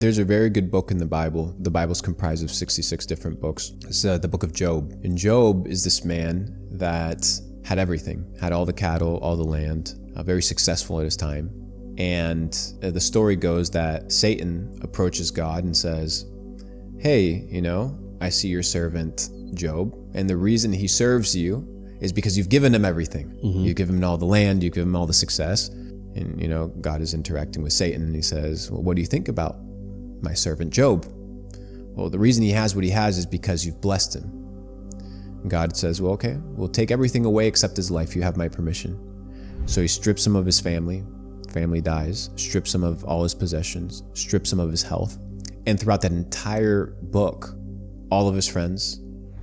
There's a very good book in the Bible. The Bible's comprised of 66 different books. It's the book of Job. And Job is this man that had everything, had all the cattle, all the land, very successful at his time. And the story goes that Satan approaches God and says, hey, I see your servant Job, and the reason he serves you is because you've given him everything. Mm-hmm. You've given him all the land, you've given him all the success. And, God is interacting with Satan, and he says, well, what do you think about my servant Job? Well, the reason he has what he has is because you've blessed him. And God says, well, okay, we'll take everything away except his life. You have my permission. So he strips him of his family. Family dies, strips him of all his possessions, strips him of his health. And throughout that entire book, all of his friends,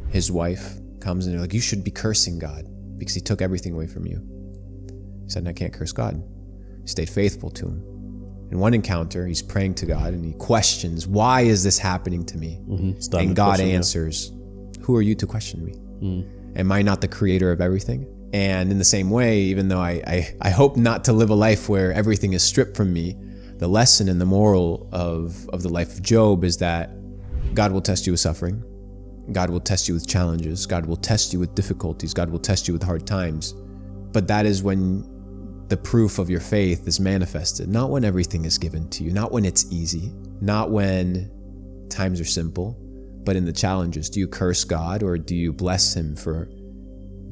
his wife comes and they're like, you should be cursing God because he took everything away from you. He said, I can't curse God. He stayed faithful to him. In one encounter, he's praying to God and he questions, why is this happening to me? Mm-hmm. And God answers, who are you to question me? Mm. Am I not the creator of everything? And in the same way, even though I hope not to live a life where everything is stripped from me, the lesson and the moral of the life of Job is that God will test you with suffering. God will test you with challenges. God will test you with difficulties. God will test you with hard times. But that is when the proof of your faith is manifested, not when everything is given to you, not when it's easy, not when times are simple, but in the challenges. Do you curse God or do you bless him for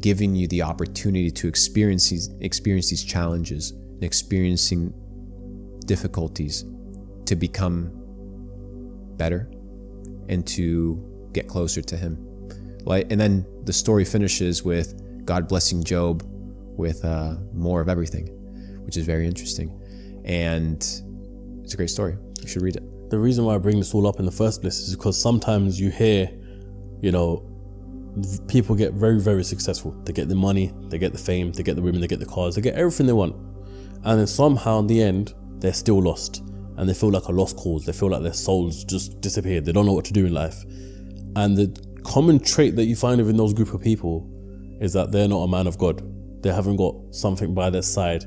giving you the opportunity to experience these challenges and experiencing difficulties to become better and to get closer to him? And then the story finishes with God blessing Job with more of everything, which is very interesting. And it's a great story. You should read it. The reason why I bring this all up in the first place is because sometimes you hear, people get very, very successful. They get the money, they get the fame, they get the women, they get the cars, they get everything they want. And then somehow in the end, they're still lost. And they feel like a lost cause. They feel like their souls just disappeared. They don't know what to do in life. And the common trait that you find within those group of people is that they're not a man of God. They haven't got something by their side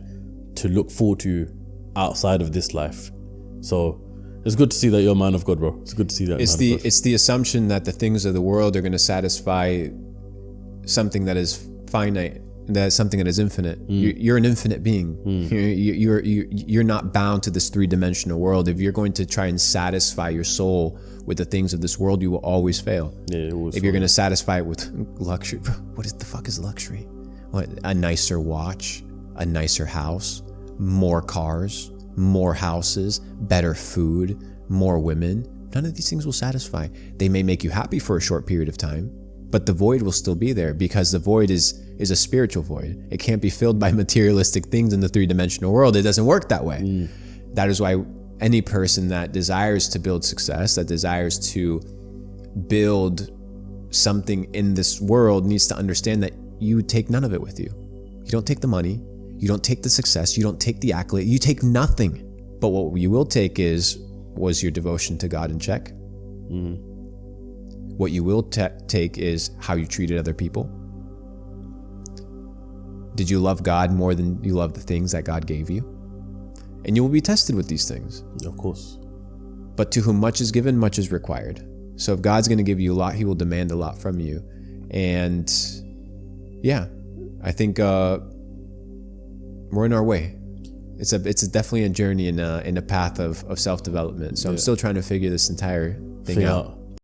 to look forward to outside of this life. So it's good to see that you're a man of God, bro. It's good to see that. It's the assumption that the things of the world are going to satisfy something that is finite, that is something that is infinite. You're an infinite being. You're not bound to this three-dimensional world. If you're going to try and satisfy your soul with the things of this world, you will always fail. Yeah, if you're going to satisfy it with luxury, bro, the fuck is luxury? What, a nicer watch, a nicer house, more cars, more houses, better food, more women. None of these things will satisfy. They may make you happy for a short period of time, but the void will still be there because the void is a spiritual void. It can't be filled by materialistic things in the three-dimensional world. It doesn't work that way. That is why any person that desires to build success, that desires to build something in this world needs to understand that you take none of it with you. You don't take the money. You don't take the success. You don't take the accolade. You take nothing. But what you will take was your devotion to God in check. What you will take is how you treated other people. Did you love God more than you love the things that God gave you? And you will be tested with these things. Of course. But to whom much is given, much is required. So if God's going to give you a lot, he will demand a lot from you. And yeah, I think we're in our way. It's definitely a journey in a path of self-development. So I'm still trying to figure this entire thing out.